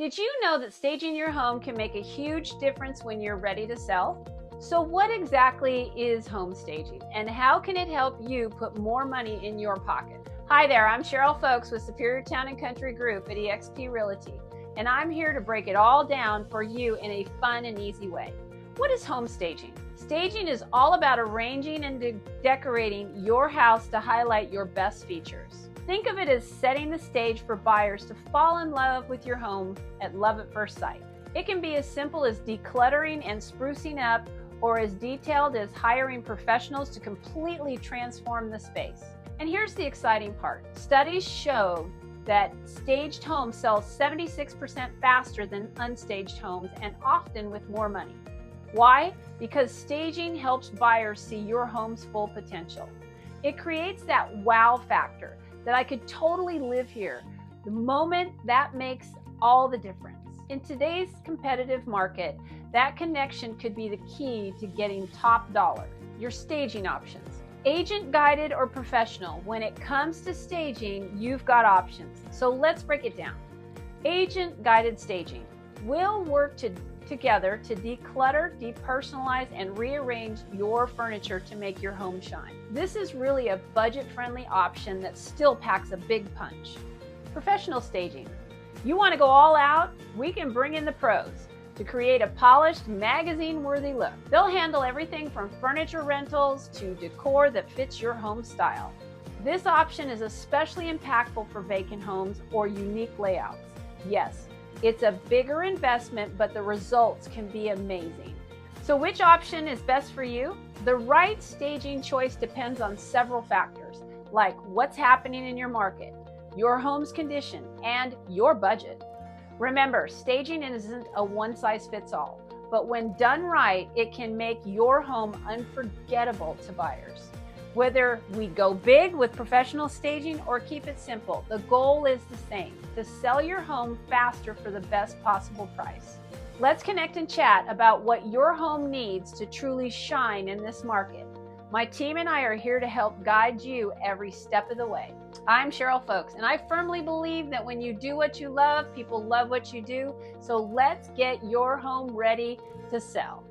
Did you know that staging your home can make a huge difference when you're ready to sell? So what exactly is home staging and how can it help you put more money in your pocket? Hi there, I'm Cheryl Folks with Superior Town and Country Group at eXp Realty, and I'm here to break it all down for you in a fun and easy way. What is home staging? Staging is all about arranging and decorating your house to highlight your best features. Think of it as setting the stage for buyers to fall in love with your home at love at first sight. It can be as simple as decluttering and sprucing up, or as detailed as hiring professionals to completely transform the space. And here's the exciting part. Studies show that staged homes sell 76% faster than unstaged homes, and often with more money. Why? Because staging helps buyers see your home's full potential. It creates that wow factor, that I could totally live here. The moment that makes all the difference. In today's competitive market, that connection could be the key to getting top dollar. Your staging options. Agent guided or professional, when it comes to staging, you've got options. So let's break it down. Agent guided staging. We'll work together to declutter, depersonalize, and rearrange your furniture to make your home shine. This is really a budget-friendly option that still packs a big punch. Professional staging. You want to go all out? We can bring in the pros to create a polished, magazine-worthy look. They'll handle everything from furniture rentals to decor that fits your home style. This option is especially impactful for vacant homes or unique layouts. Yes, it's a bigger investment, but the results can be amazing. So which option is best for you? The right staging choice depends on several factors, like what's happening in your market, your home's condition, and your budget. Remember, staging isn't a one-size-fits-all, but when done right, it can make your home unforgettable to buyers. Whether we go big with professional staging or keep it simple, the goal is the same: to sell your home faster for the best possible price. Let's connect and chat about what your home needs to truly shine in this market. My team and I are here to help guide you every step of the way. I'm Cheryl Folks, and I firmly believe that when you do what you love, people love what you do. So let's get your home ready to sell.